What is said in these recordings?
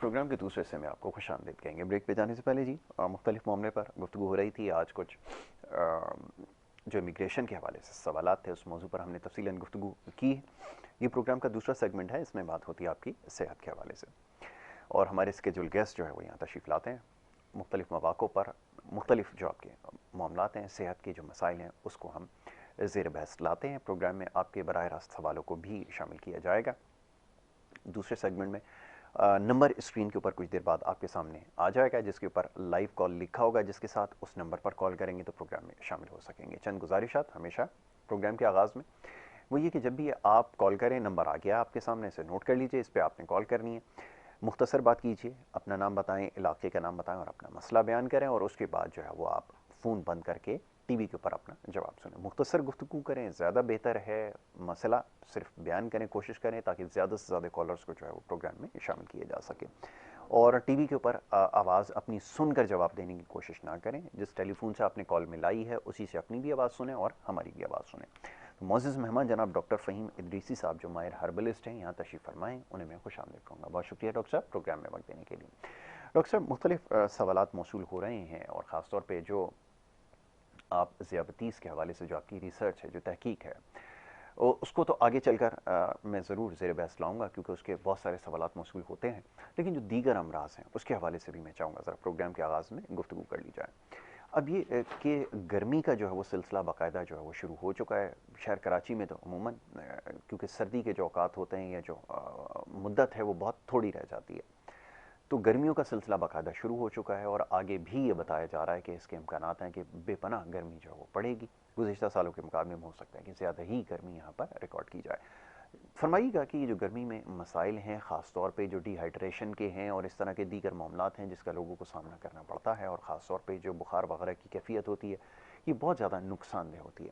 Programme के दूसरे हिस्से में आपको खुशामदीद कहेंगे। ब्रेक पे जाने से पहले जी मुख्तलिफ मामले पर गुफ्तगू हो रही थी। आज कुछ जो इमिग्रेशन के हवाले से सवालात थे, उस मौजू पर हमने तफसीलन गुफ्तगू की। ये प्रोग्राम का दूसरा सेगमेंट है, इसमें बात होती है आपकी सेहत के हवाले से, और हमारे स्केजुअल गेस्ट जो है वो यहाँ तशरीफ़ लाते हैं। मुख्तलिफ मौक़ों पर मुख्तलिफ जो आपके मामलात हैं, सेहत के जो मसाइल हैं, उसको हम ज़ेर बहस लाते हैं। प्रोग्राम में आपके बराह रास्त सवालों को भी शामिल किया जाएगा। दूसरे सेगमेंट में नंबर स्क्रीन के ऊपर कुछ देर बाद आपके सामने आ जाएगा, जिसके ऊपर लाइव कॉल लिखा होगा, जिसके साथ उस नंबर पर कॉल करेंगे तो प्रोग्राम में शामिल हो सकेंगे। चंद गुजारिशात हमेशा प्रोग्राम के आगाज़ में, वो ये कि जब भी आप कॉल करें, नंबर आ गया आपके सामने, से नोट कर लीजिए, इस पर आपने कॉल करनी है। मुख्तसर बात कीजिए, अपना नाम बताएं, इलाके का नाम बताएं और अपना मसला बयान करें, और उसके बाद जो है वो आप फ़ोन बंद करके टीवी के ऊपर अपना जवाब सुनें। मुख्तसर गुफ्तगू करें, ज़्यादा बेहतर है। मसला सिर्फ बयान करें, कोशिश करें ताकि ज़्यादा से ज़्यादा कॉलर्स को जो है वो प्रोग्राम में शामिल किया जा सके। और टीवी के ऊपर आवाज़ अपनी सुनकर जवाब देने की कोशिश ना करें। जिस टेलीफोन से आपने कॉल मिलाई है उसी से अपनी भी आवाज़ सुनें और हमारी भी आवाज़ सुनें। तो मोअज़्ज़ज़ मेहमान जनाब डॉक्टर फ़हीम इदरीसी साहब, जो माहिर हर्बलिस्ट हैं, यहाँ तशरीफ़ फरमाएँ, उन्हें मैं खुशामदीद कहूँगा। बहुत शुक्रिया डॉक्टर साहब प्रोग्राम में वक्त देने के लिए। डॉक्टर साहब, मुख्तलिफ सवालात मौसूल हो रहे हैं, और ख़ास तौर पर जो आप ज़ियाबतीस के हवाले से जो आपकी रिसर्च है, जो तहकीक है, उसको तो आगे चलकर मैं ज़रूर ज़ेर बहस लाऊंगा, क्योंकि उसके बहुत सारे सवालात मौसूल होते हैं। लेकिन जो दीगर अमराज हैं उसके हवाले से भी मैं चाहूँगा ज़रा प्रोग्राम के आगाज़ में गुफ्तगू कर ली जाए। अब ये कि गर्मी का जो है वो सिलसिला बाकायदा जो है वो शुरू हो चुका है। शहर कराची में तो अमूमन क्योंकि सर्दी के जो औकात होते हैं या जो मुद्दत है वो बहुत थोड़ी रह जाती है, तो गर्मियों का सिलसिला बाकायदा शुरू हो चुका है, और आगे भी ये बताया जा रहा है कि इसके इम्कानात हैं कि बेपनाह गर्मी जो है वो पड़ेगी। गुज़िश्ता सालों के मुकाबले में हो सकता है कि ज़्यादा ही गर्मी यहाँ पर रिकॉर्ड की जाए। फरमाइएगा कि ये जो गर्मी में मसाइल हैं, ख़ास तौर पे जो डिहाइड्रेशन के हैं और इस तरह के दीगर मामलात हैं जिसका लोगों को सामना करना पड़ता है, और ख़ास तौर पे जो बुखार वगैरह की कैफियत होती है, ये बहुत ज़्यादा नुकसानदेह होती है।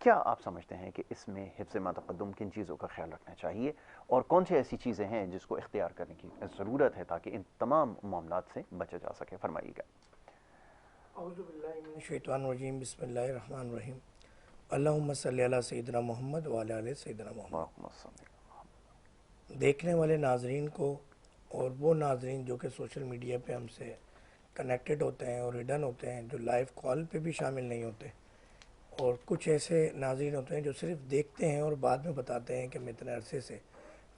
क्या आप समझते हैं कि इसमें हिफ्ज़ मतक़द्दुम किन चीज़ों का ख्याल रखना चाहिए, और कौन सी ऐसी चीज़ें हैं जिसको इख्तियार करने की ज़रूरत है ताकि इन तमाम मामलात से बचा जा सके? फरमाइएगा। औज़ुबिल्लाहिमिनश्शैतानिर्रजीम, बिस्मिल्लाहिर्रहमानिर्रहीम, अल्लाहुम्मा सल्लि अला सय्यिदिना मुहम्मद व अला आलि सय्यिदिना मुहम्मद। देखने वाले नाजरीन को और वो नाजरीन जो कि सोशल मीडिया पे हमसे कनेक्टेड होते हैं और हिडन होते हैं, जो लाइव कॉल पे भी शामिल नहीं होते, और कुछ ऐसे नाज़रीन होते हैं जो सिर्फ देखते हैं और बाद में बताते हैं कि हम इतने अरसे से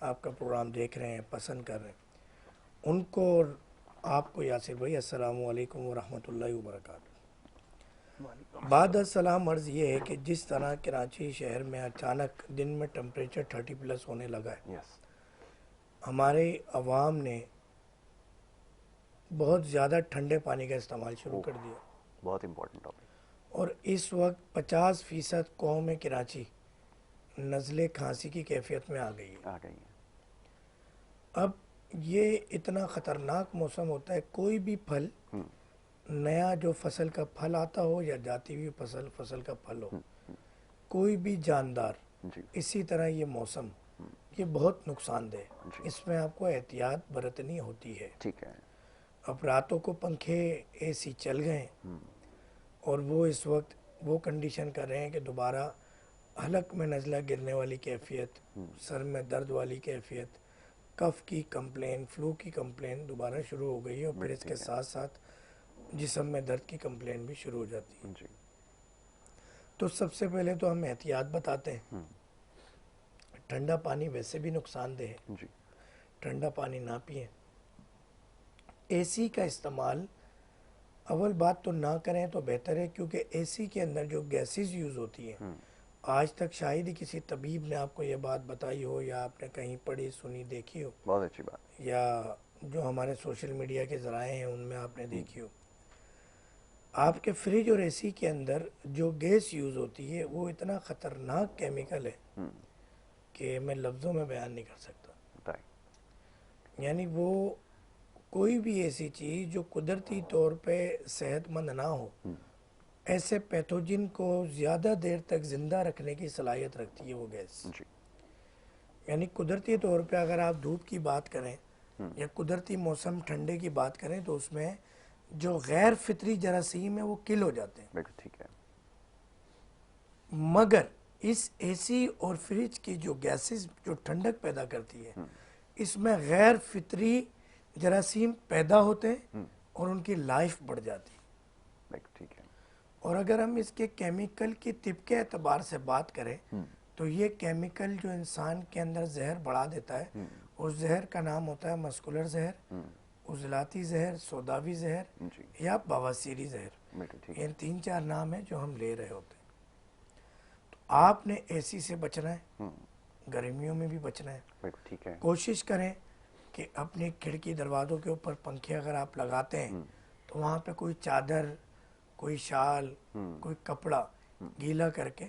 आपका प्रोग्राम देख रहे हैं, पसंद कर रहे हैं, उनको और आपको यासिर भाई अस्सलामु अलैकुम व रहमतुल्लाहि व बरकातहू। बाद अस्सलाम अर्ज़ ये है कि जिस तरह कराची शहर में अचानक दिन में टेम्परेचर 30+ होने लगा है, हमारे अवाम ने बहुत ज़्यादा ठंडे पानी का इस्तेमाल शुरू कर दिया। बहुत इम्पोर्टेंट टॉपिक। और इस वक्त 50% कौम कराची नज़ले खांसी की कैफियत में आ गई है। अब ये इतना ख़तरनाक मौसम होता है, कोई भी फल नया जो फसल का फल आता हो या जाती हुई फसल का फल हो, कोई भी जानदार, इसी तरह ये मौसम ये बहुत नुकसानदेह, इसमें आपको एहतियात बरतनी होती है। ठीक है। अब रातों को पंखे एसी चल गए और वो इस वक्त वो कंडीशन कर रहे हैं कि दोबारा हलक में नज़ला गिरने वाली कैफियत, सर में दर्द वाली कैफियत, कफ़ की कंप्लेन, फ्लू की कंप्लेन दोबारा शुरू हो गई है, और फिर इसके साथ साथ जिस्म में दर्द की कंप्लेन भी शुरू हो जाती है। तो सबसे पहले तो हम एहतियात बताते हैं। ठंडा पानी वैसे भी नुकसानदेह है, ठंडा पानी ना पिएं। एसी का इस्तेमाल अव्वल बात तो ना करें तो बेहतर है, क्योंकि एसी के अंदर जो गैसेस यूज़ होती हैं, आज तक शायद ही किसी तबीब ने आपको ये बात बताई हो, या आपने कहीं पढ़ी सुनी देखी हो, बहुत अच्छी बात, या जो हमारे सोशल मीडिया के ज़राए हैं उनमें आपने देखी हो। आपके फ्रिज और एसी के अंदर जो गैस यूज़ होती है वो इतना ख़तरनाक केमिकल है कि मैं लफ्ज़ों में बयान नहीं कर सकता। यानी वो कोई भी ऐसी चीज़ जो कुदरती तौर पे सेहतमंद ना हो, ऐसे पैथोजिन को ज़्यादा देर तक ज़िंदा रखने की सलाहियत रखती है वो गैस। यानी कुदरती तौर पे अगर आप धूप की बात करें या कुदरती मौसम ठंडे की बात करें, तो उसमें जो गैर फितरी जरासीम है वो किल हो जाते हैं। बिल्कुल ठीक है। मगर इस एसी और फ्रिज की जो गैसेस जो ठंडक पैदा करती है, इसमें गैर फितरी जरासीम पैदा होते हैं और उनकी लाइफ बढ़ जाती है। बिल्कुल ठीक है। और अगर हम इसके केमिकल की तिप के एतबार से बात करें तो ये केमिकल जो इंसान के अंदर जहर बढ़ा देता है, उस जहर का नाम होता है मस्कुलर जहर, उजलाती जहर, सोदावी जहर जी या बवासीरी जहर। बिल्कुल ठीक है। ये 3-4 नाम है जो हम ले रहे होते हैं। तो आपने एसी से बचना है, गर्मियों में भी बचना है। बिल्कुल ठीक है। कोशिश करें कि अपनी खिड़की दरवाज़ों के ऊपर पंखे अगर आप लगाते हैं तो वहाँ पे कोई चादर, कोई शाल, कोई कपड़ा गीला करके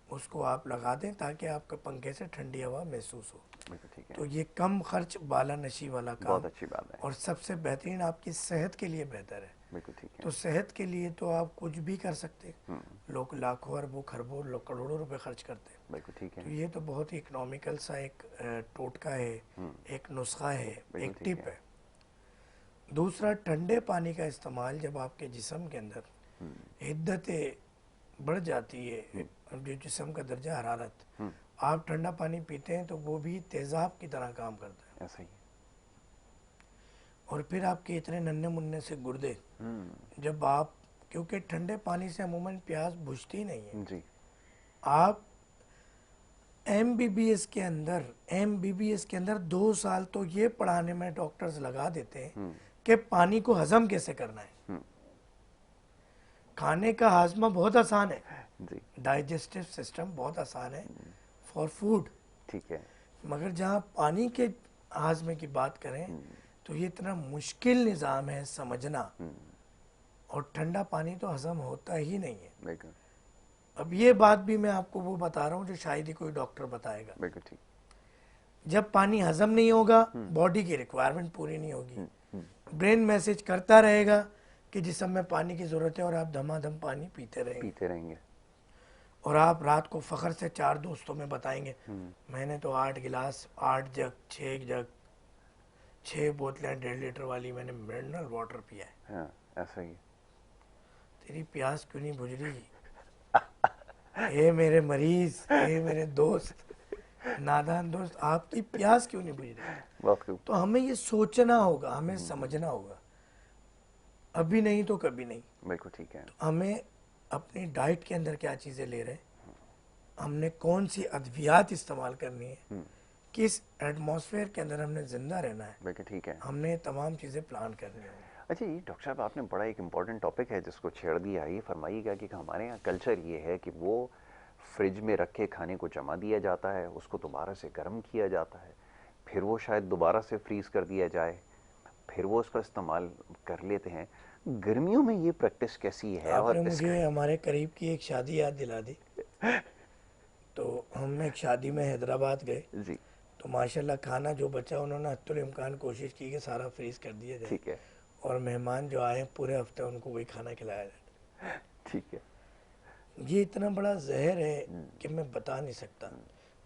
उसको आप लगा दें ताकि आपके पंखे से ठंडी हवा महसूस हो। बिल्कुल ठीक है। तो ये कम खर्च बाला नशी वाला काम बहुत अच्छी बात है। और सबसे बेहतरीन आपकी सेहत के लिए बेहतर है। बिल्कुल ठीक है। तो सेहत के लिए तो आप कुछ भी कर सकते हैं। लोग लाखों अरबों खरबों करोड़ों रुपए खर्च करते हैं। बिल्कुल ठीक तो है। ये तो बहुत ही इकोनॉमिकल सा एक टोटका है, एक नुस्खा है, बिल्कुल एक ठीक टिप है। है। दूसरा, ठंडे पानी का इस्तेमाल जब आपके जिस्म के अंदर हिद्दतें बढ़ जाती है, जो जिस्म का दर्जा हरारत, आप ठंडा पानी पीते हैं तो वो भी तेज़ाब की तरह काम करता है। ऐसा ही और फिर आपके इतने नन्हे मुन्ने से गुर्दे, जब आप, क्योंकि ठंडे पानी से अमूमन प्यास बुझती नहीं है। जी आप एमबीबीएस के अंदर 2 साल तो ये पढ़ाने में डॉक्टर्स लगा देते हैं कि पानी को हजम कैसे करना है। खाने का हाजमा बहुत आसान है, जी डाइजेस्टिव सिस्टम बहुत आसान है फॉर फूड, ठीक है। मगर जहाँ पानी के हाजमे की बात करें तो ये इतना मुश्किल निज़ाम है समझना। और ठंडा पानी तो हजम होता ही नहीं है। बिल्कुल अब ये बात भी मैं आपको वो बता रहा हूँ जो शायद ही कोई डॉक्टर बताएगा। बिल्कुल ठीक। जब पानी हजम नहीं होगा, बॉडी की रिक्वायरमेंट पूरी नहीं होगी, ब्रेन मैसेज करता रहेगा कि जिसम में पानी की ज़रूरत है और आप धमाधम पानी पीते रहेंगे। और आप रात को फ़ख्र से 4 दोस्तों में बताएंगे, मैंने तो 8 गिलास, 8 जग, 6 जग, 6 बोतलें 1.5 लीटर वाली मैंने मिनरल वाटर पिया है। हाँ ऐसा ही। तेरी प्यास क्यों नहीं बुझ रही? ए मेरे मरीज, ए मेरे दोस्त, नादान दोस्त, आपकी प्यास क्यों नहीं बुझ रही? बहुत खूब। तो हमें ये सोचना होगा, हमें समझना होगा, अभी नहीं तो कभी नहीं। बिल्कुल ठीक है। तो हमें अपनी डाइट के अंदर क्या चीज़ें ले रहे हैं, हमने कौन सी अद्वियात इस्तेमाल करनी है, किस एटमॉस्फेयर के अंदर हमने ज़िंदा रहना है, बिल्कुल ठीक है। हमने तमाम चीज़ें प्लान करनी होंगी। अच्छा ये डॉक्टर साहब आपने बड़ा एक इम्पॉर्टेंट टॉपिक है जिसको छेड़ दिया है। ये फरमाइएगा कि हमारे यहाँ कल्चर ये है कि वो फ्रिज में रखे खाने को जमा दिया जाता है, उसको दोबारा से गर्म किया जाता है, फिर वो शायद दोबारा से फ्रीज़ कर दिया जाए, फिर वो उसका इस्तेमाल कर लेते हैं। गर्मियों में ये प्रैक्टिस कैसी है? आपने और मुझे हमारे करीब की एक शादी याद दिला दी। तो हम एक शादी में हैदराबाद गए, जी तो माशाल्लाह खाना जो बचा उन्होंने हत्तुल इम्कान कोशिश की कि सारा फ्रीज कर दिया जाए ठीक है। और मेहमान जो आए पूरे हफ्ते उनको वही खाना खिलाया जाए। ठीक है। ये इतना बड़ा जहर है कि मैं बता नहीं सकता।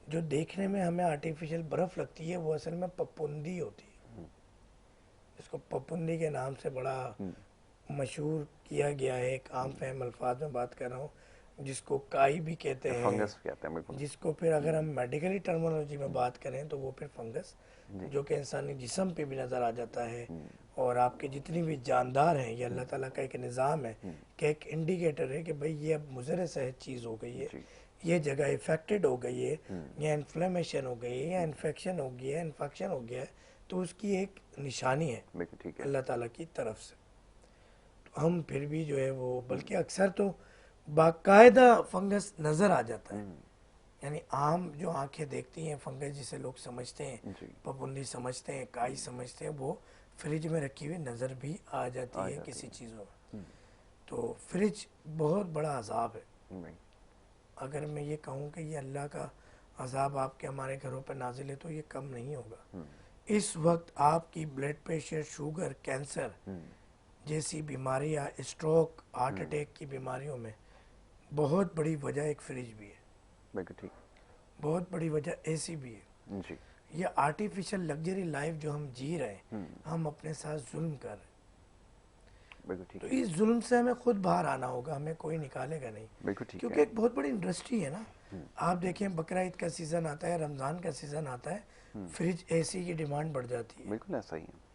जो देखने में हमें आर्टिफिशियल बर्फ़ लगती है वो असल में पपुंदी होती है। इसको पपुंदी के नाम से बड़ा मशहूर किया गया है। एक आम फहम अल्फाज में बात कर रहा हूँ, जिसको काई भी कहते हैं, फंगस कहते हैं बिल्कुल। जिसको फिर अगर हम मेडिकली टर्मिनोलॉजी में बात करें तो वो फिर फंगस, जो कि इंसानी जिस्म पे भी नज़र आ जाता है। और आपके जितनी भी जानदार हैं, ये अल्लाह ताला का एक निज़ाम है कि एक इंडिकेटर है कि भाई ये अब मुज़र सेहत चीज़ हो गई है, ये जगह इफेक्टेड हो गई है, या इन्फ्लेमेशन हो गई है, या इन्फेक्शन हो गया है, इन्फेक्शन हो गया है, तो उसकी एक निशानी है बिल्कुल ठीक है। अल्लाह ताला की तरफ से। तो हम फिर भी जो है वो, बल्कि अक्सर तो बाकायदा फंगस नज़र आ जाता है। यानी आम जो आंखें देखती हैं फंगस जिसे लोग समझते हैं, जी पपुंदी समझते हैं, काई समझते हैं, वो फ्रिज में रखी हुई नज़र भी आ जाती है किसी चीज़ों में। तो फ्रिज बहुत बड़ा अजाब है। नहीं, अगर मैं ये कहूँ कि ये अल्लाह का अजाब आपके हमारे घरों पर नाजिल है तो ये कम नहीं होगा। इस वक्त आपकी ब्लड प्रेशर, शुगर, कैंसर जैसी बीमारियाँ, स्ट्रोक, हार्ट अटैक की बीमारियों में बहुत बड़ी वजह एक फ्रिज भी है, बिल्कुल ठीक। बहुत बड़ी वजह एसी भी है। जी ये आर्टिफिशियल लग्जरी लाइफ जो हम जी रहे हैं, हम अपने साथ जुल्म कर रहे हैं। बिल्कुल ठीक तो है। इस जुल्म से हमें खुद बाहर आना होगा, हमें कोई निकालेगा नहीं, बिल्कुल ठीक क्योंकि है। एक बहुत बड़ी इंडस्ट्री है ना। आप देखें बकरा ईद का सीज़न आता है, रमज़ान का सीज़न आता है, फ्रिज एसी की डिमांड बढ़ जाती है। बिल्कुल ऐसा ही है।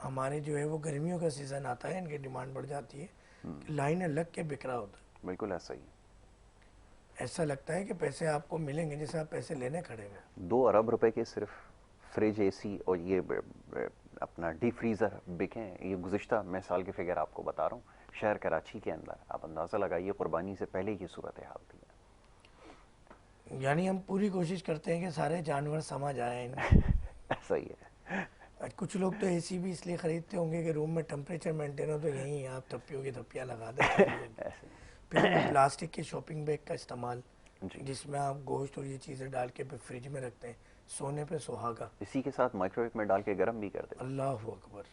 हमारे जो है वो गर्मियों का सीज़न आता है, इनकी डिमांड बढ़ जाती है कि लाइनें लग के बिक रहा होता है। बिल्कुल ऐसा ही है। ऐसा लगता है कि पैसे आपको मिलेंगे जैसे आप पैसे लेने खड़े हुए। 2 अरब रुपए के सिर्फ फ्रिज, एसी और ये अपना डीप फ्रीज़र बिके हैं। ये गुज़िश्ता मैं साल की फिगर आपको बता रहा हूँ, शहर कराची के अंदर आप अंदाज़ा लगाइए कुर्बानी से पहले की सूरत हाल थी। यानी हम पूरी कोशिश करते हैं कि सारे जानवर समझ आए इनमें। ऐसा ही है। कुछ लोग तो एसी भी इसलिए खरीदते होंगे कि रूम में टेम्परेचर मेंटेन हो, तो यहीं आप थप्पियों की थप्पियाँ लगा देते हैं। ऐसे। फिर वो प्लास्टिक के शॉपिंग बैग का इस्तेमाल, जी। जिसमें आप गोश्त और ये चीज़ें डाल के फिर फ्रिज में रखते हैं, सोने पे सुहागा। इसी के साथ माइक्रोवेव में डाल के गर्म भी कर देते अल्लाह अकबर।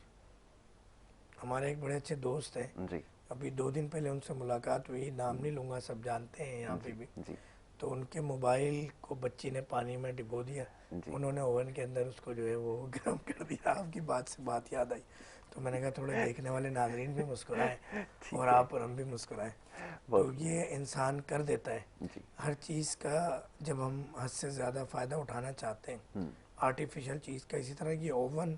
हमारे एक बड़े अच्छे दोस्त हैं, हैं। जी अभी 2 दिन पहले उनसे मुलाकात हुई, नाम नहीं लूँगा, सब जानते हैं यहाँ पे जी भी। जी तो उनके मोबाइल को बच्ची ने पानी में डिबो दिया, जी। उन्होंने ओवन के अंदर उसको जो है वो गर्म कर दिया। आपकी बात से बात याद आई, तो मैंने कहा थोड़े देखने वाले नाजरीन भी मुस्कुराएं ठीक और है। आप और हम भी मुस्कुराएं। तो बहुत। ये इंसान कर देता है जी। हर चीज़ का, जब हम हद से ज़्यादा फ़ायदा उठाना चाहते हैं आर्टिफिशियल चीज़ का। इसी तरह ये ओवन,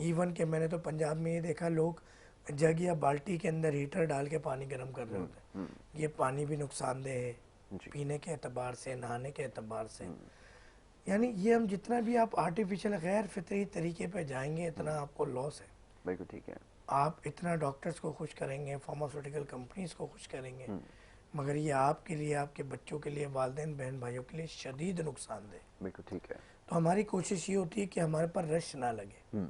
इवन के मैंने तो पंजाब में ये देखा, लोग जग या बाल्टी के अंदर हीटर डाल के पानी गर्म कर रहे होते हैं। ये पानी भी नुकसानदेह है जी। पीने के एतबार से, नहाने के एतबार से। यानी ये हम जितना भी आप आर्टिफिशियल गैर फितरी तरीके पे जाएंगे, इतना आपको लॉस है। बिल्कुल ठीक है। आप इतना डॉक्टर्स को खुश करेंगे, फार्मास्यूटिकल कंपनीज को खुश करेंगे, मगर ये आपके लिए, आपके बच्चों के लिए, वालिदैन बहन भाइयों के लिए शदीद नुकसानदेह। बिल्कुल ठीक है। तो हमारी कोशिश ये होती है कि हमारे पर रश ना लगे,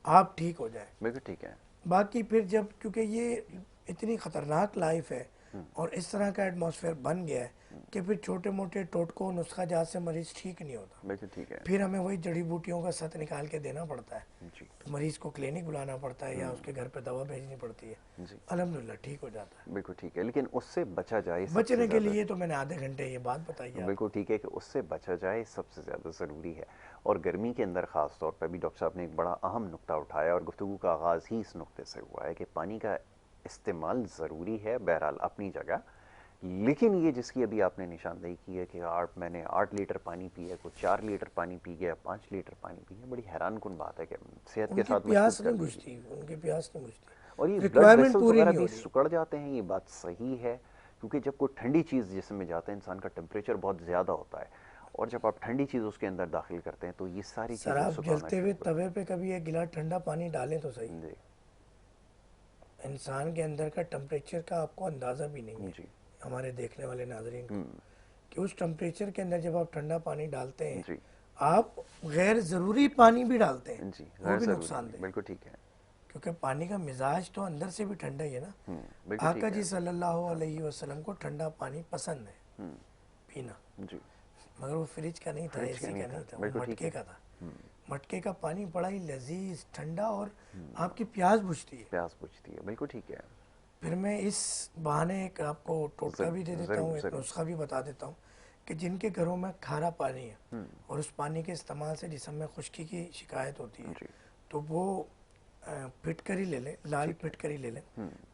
आप ठीक हो जाए। बिल्कुल ठीक है। बाकी फिर जब, क्योंकि ये इतनी ख़तरनाक लाइफ है और इस तरह का एटमॉस्फेयर बन गया है कि फिर छोटे मोटे टोटकों नुस्खा जात से मरीज़ ठीक नहीं होता। बिल्कुल ठीक है। फिर हमें वही जड़ी बूटियों का सत निकाल के देना पड़ता है, जी तो मरीज़ को क्लिनिक बुलाना पड़ता है या उसके घर पे दवा भेजनी पड़ती है। जी। अल्हम्दुलिल्लाह ठीक हो जाता है। बिल्कुल ठीक है, लेकिन उससे बचा जाए सबसे बचने के ज़्यादा। लिए तो मैंने आधे घंटे ये बात बताई है। बिल्कुल ठीक है कि उससे बचा जाए सबसे ज़्यादा ज़रूरी है। और गर्मी के अंदर ख़ास तौर पर भी डॉक्टर साहब ने एक बड़ा अहम नुक्ता उठाया और गुफ्तगू का आगाज़ ही इस नुक्ते से हुआ है कि पानी का इस्तेमाल ज़रूरी है, बहरहाल अपनी जगह। लेकिन ये जिसकी अभी आपने निशानदेही की है कि मैंने 8 लीटर पानी पिया, कोई 4 लीटर पानी पी गया, 5 लीटर पानी पी गया, बड़ी हैरान कुन बात है कि सेहत के उनकी साथ मशकूक प्यास कर नहीं दीजिए। बुझती, उनकी प्यास नहीं बुझती, और ये ब्लड रिक्वायरमेंट वेसल्स पूरी वगैरह नहीं हो भी रही। सिकुड़ जाते हैं, ये बात सही है। क्योंकि जब कोई ठंडी चीज़ जिस्म में जाता है, इंसान का टेम्परेचर बहुत ज़्यादा होता है, और जब आप ठंडी चीज़ उसके अंदर दाखिल करते हैं तो ये सारी सर चीज़ें आप सुखाना जलते हुए शुरू तवे पे कभी एक गिलास ठंडा पानी डालें तो सही। जी इंसान के अंदर का टेम्परेचर का आपको अंदाज़ा भी नहीं है, जी। हमारे देखने वाले नाजरीन को, कि उस टेम्परेचर के अंदर जब आप ठंडा पानी डालते हैं, जी आप गैर ज़रूरी पानी भी डालते हैं, जी, वो गैर भी ज़रूरी, नुकसानदेह। बिल्कुल ठीक है। क्योंकि पानी का मिजाज तो अंदर से भी ठंडा ही है ना। बिल्कुल आका ठीक जी है। सल्लल्लाहु अलैहि वसल्लम को ठंडा पानी पसंद है पीना, जी। मगर वो फ्रिज का नहीं था, फ्रिज का एसी नहीं का नहीं था, था, वो बिल्कुल ठीक मटके है। का था। मटके का पानी बड़ा ही लजीज ठंडा और आपकी प्यास बुझती है। प्यास बुझती है, बिल्कुल ठीक है। फिर मैं इस बहाने एक आपको टोटका भी दे देता हूँ, एक ज़रूर। नुस्खा भी बता देता हूँ कि जिनके घरों में खारा पानी है और उस पानी के इस्तेमाल से जिसम में खुश्की की शिकायत होती है, जी तो वो फिटकरी ले लें, लाल फिटकरी ले लें,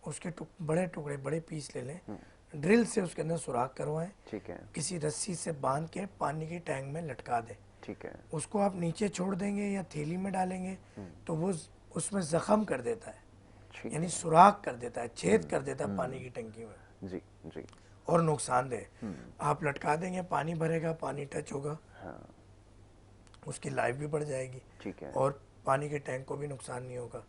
उसके बड़े टुकड़े, बड़े पीस ले लें, ड्रिल से उसके अंदर सुराख करवाएं, ठीक है। किसी रस्सी से बांध के पानी की टैंक में लटका दें। ठीक है। उसको आप नीचे छोड़ देंगे या थैली में डालेंगे तो वो उसमें जख्म कर देता है, ठीक यानी है। सुराख कर देता है, छेद कर देता है पानी की टंकी में, जी जी। और नुकसानदेह। आप लटका देंगे, पानी भरेगा, पानी टच होगा, हाँ उसकी लाइफ भी बढ़ जाएगी ठीक है। और पानी के टैंक को भी नुकसान नहीं होगा,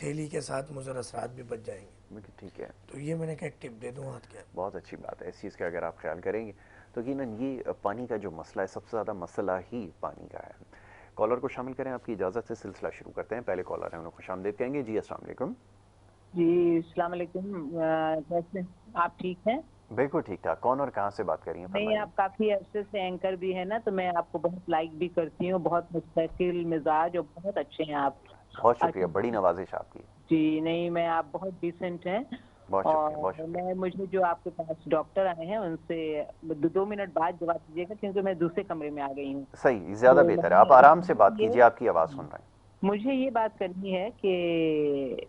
थैली के साथ मुज़र असरात भी बच जाएंगे। बिल्कुल ठीक है। तो ये मैंने कहा एक टिप दे दूँ हाथ के। बहुत अच्छी बात है, इस चीज़ का अगर आप ख्याल करेंगे तो यकीनन ये पानी का जो मसला है, सबसे ज़्यादा मसला ही पानी का है। कॉलर को शामिल करें, आपकी इजाज़त से सिलसिला शुरू करते हैं। पहले कॉलर है, उन्हें खुशामदीद कहेंगे। जी अस्सलाम वालेकुम। जी अस्सलाम वालेकुम। कैसे आप ठीक हैं? बिल्कुल ठीक ठाक। कौन और कहाँ से बात कर रही हैं, नहीं, फरमाइए। आप काफ़ी अरसे से एंकर भी है ना, तो मैं आपको बहुत लाइक भी करती हूँ, बहुत मुस्तकिल मिजाज और बहुत अच्छे हैं आप। बहुत शुक्रिया, बड़ी नवाजिश आपकी। जी नहीं, मैं आप बहुत डिसेंट हैं। बहुत शुक्रिया, बहुत और शुक्रिया। मैं मुझे जो आपके पास डॉक्टर आए हैं उनसे 2 मिनट बाद जवाब दीजिएगा, क्योंकि मैं दूसरे कमरे में आ गई हूँ। सही, ज़्यादा तो बेहतर है, आप आराम से बात कीजिए, आपकी आवाज़ सुन रहे हैं। मुझे ये बात करनी है कि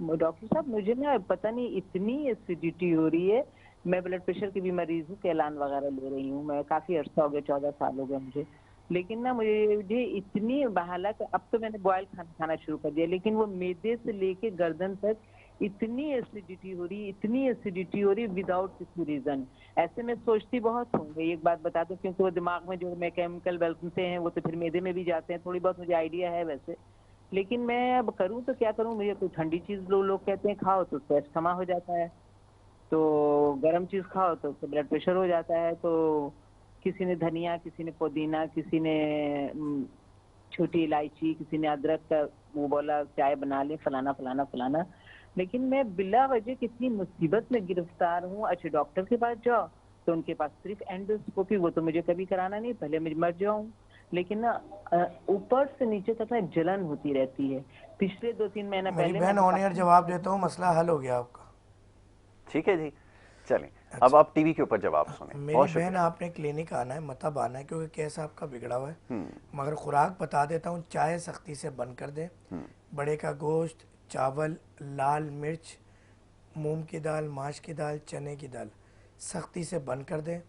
डॉक्टर साहब, मुझे ना पता नहीं इतनी एसिडिटी हो रही है। मैं ब्लड प्रेशर की भी मरीज हूँ, कैलान वगैरह ले रही हूँ, मैं काफ़ी अर्सा हो गया, 14 साल हो गए मुझे। लेकिन ना मुझे इतनी हालांकि अब तो मैंने बॉयल खाना खाना शुरू कर दिया, लेकिन वो मैदे से लेके गर्दन तक इतनी एसिडिटी हो रही, इतनी एसिडिटी हो रही विदाउट किसी रीजन। ऐसे में सोचती बहुत हूँ, एक बात बता दूं, क्योंकि वो दिमाग में जो मैं केमिकल बनते हैं वो तो फिर मैदे में भी जाते हैं, थोड़ी बहुत मुझे आइडिया है वैसे। लेकिन मैं अब करूँ तो क्या करूँ, मुझे कोई ठंडी चीज लोग कहते हैं खाओ तो उससे अस्थमा हो जाता है, तो गर्म चीज खाओ तो उससे ब्लड प्रेशर हो जाता है। तो किसी ने धनिया, किसी ने पुदीना, किसी ने छोटी इलायची, किसी ने अदरक का वो बोला चाय बना ले, फलाना फलाना फलाना। लेकिन मैं बिला वजह कितनी मुसीबत में गिरफ्तार हूँ। अच्छा, डॉक्टर के पास जाओ तो उनके पास सिर्फ एंडोस्कोपी, वो तो मुझे कभी कराना नहीं, पहले मुझे मर जाऊं। लेकिन ना ऊपर से नीचे तक ना जलन होती रहती है। पिछले 2-3 महीना मेरी पहले मैं बहन ऑन एयर जवाब देता हूँ, मसला हल हो गया आपका। ठीक है जी, चलें। अब अच्छा, आप टीवी के ऊपर जवाब सुने। मेरी बहुत बहन शुक्रिया। आपने क्लिनिक आना है, मतब आना है, क्योंकि केस आपका बिगड़ा हुआ है। मगर खुराक बता देता हूँ, चाय सख्ती से बंद कर दें, बड़े का गोश्त, चावल, लाल मिर्च, मूंग की दाल, माश की दाल, चने की दाल सख्ती से बंद कर दें।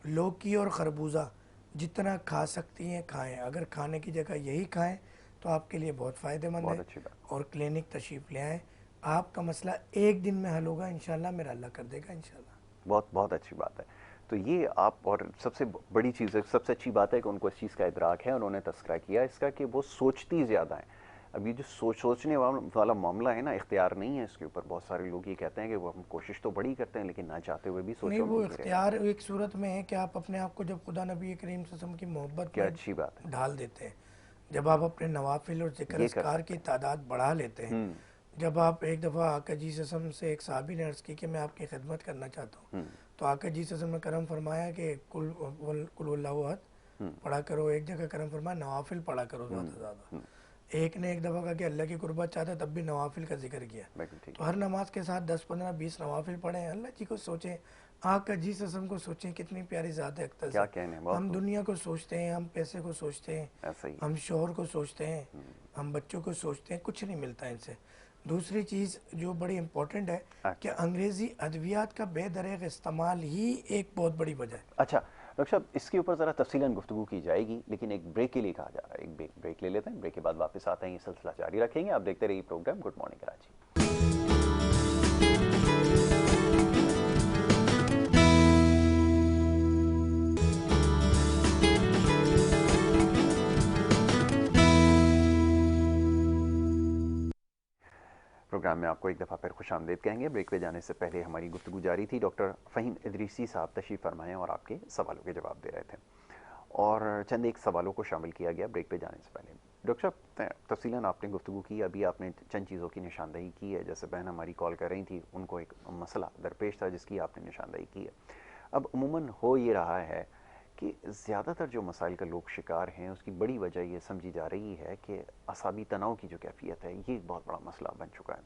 लौकी और खरबूजा जितना खा सकती हैं खाएं, अगर खाने की जगह यही खाएं तो आपके लिए बहुत फ़ायदेमंद बहुत है। अच्छी बात। और क्लिनिक तशरीफ़ ले आएँ, आपका मसला एक दिन में हल होगा इंशाल्लाह, मेरा अल्लाह कर देगा इंशाल्लाह। बहुत बहुत अच्छी बात है। तो ये आप, और सबसे बड़ी चीज़ है, सबसे अच्छी बात है कि उनको इस चीज़ का इदराक है, उन्होंने तस्करा किया इसका कि वो सोचती ज़्यादा है। अब ये जो सोचने वाला मामला है ना, इख्तियार नहीं है इसके ऊपर। बहुत सारे लोग ये कहते हैं कि वो हम कोशिश तो बड़ी करते हैं, लेकिन ना चाहते हुए भी नहीं, सोचों में वो घिरे रहते इख्तियार एक सूरत में है कि आप अपने आप को जब खुदा नबी करीम सल्लल्लाहु अलैहि वसल्लम की हैं। मोहब्बत क्या में अच्छी बात है, ढाल देते हैं, जब आप अपने नवाफिल और ज़िक्र ये कर अस्कार सकते की हैं। तादाद बढ़ा लेते हैं। जब आप एक दफ़ा आका जी सल्लल्लाहु अलैहि वसल्लम से, एक साहबी ने अर्ज़ की कि मैं आपकी खिदमत करना चाहता हूँ, तो आका जी सल्लल्लाहु अलैहि वसल्लम ने करम फरमाया कि कुल हुवल्लाहु अहद पढ़ा करो। एक जगह करम फरमाया नवाफिल पढ़ा करो ज़्यादा से ज़्यादा। एक ने एक दफ़ा कहा कि अल्लाह की कुर्बत चाहते तब भी नवाफिल का जिक्र किया। बिल्कुल ठीक तो है। हर नमाज के साथ 10-15-20 नवाफिल पढ़ें, अल्लाह जी को सोचें, आका जी ससम को सोचें, कितनी प्यारी ज़ात है अख्तर क्या से। कहने, बहुत हम खूब। दुनिया को सोचते हैं, हम पैसे को सोचते हैं, ऐसा ही है। हम शोहर को सोचते हैं, हम बच्चों को सोचते हैं, कुछ नहीं मिलता इनसे। दूसरी चीज़ जो बड़ी इम्पोर्टेंट है कि अच्छा अंग्रेज़ी अद्वियात का बेदरेग इस्तेमाल ही एक बहुत बड़ी वजह है। अच्छा, डॉक्टर साहब, इसके ऊपर ज़रा तफसीलन गुफ्तगू की जाएगी, लेकिन एक ब्रेक के लिए कहा जा रहा है। एक ब्रेक ले लेते हैं, ब्रेक के बाद वापस आते हैं, ये सिलसिला जारी रखेंगे। आप देखते रहिए programme good morning Karachi. Programme में आपको एक दफ़ा फिर खुशामदीद कहेंगे। ब्रेक पे जाने से पहले हमारी गुफ्तगू जारी थी। डॉक्टर फ़हीम इदरीसी साहब तशरीफ़ फरमाएँ और आपके सवालों के जवाब दे रहे थे, और चंद एक सवालों को शामिल किया गया ब्रेक पे जाने से पहले। डॉक्टर साहब, तफसीलन आपने गुफ्तगू की, अभी आपने चंद चीज़ों की निशानदही की है। जैसे बहन हमारी कॉल कर रही थी, उनको एक मसला दरपेश था जिसकी आपने निशानदही की है। अब उमूमन हो ये रहा है कि ज़्यादातर जो मसाइल का लोग शिकार हैं, उसकी बड़ी वजह ये समझी जा रही है कि असाबी तनाव की जो कैफियत है, ये एक बहुत बड़ा मसला बन चुका है।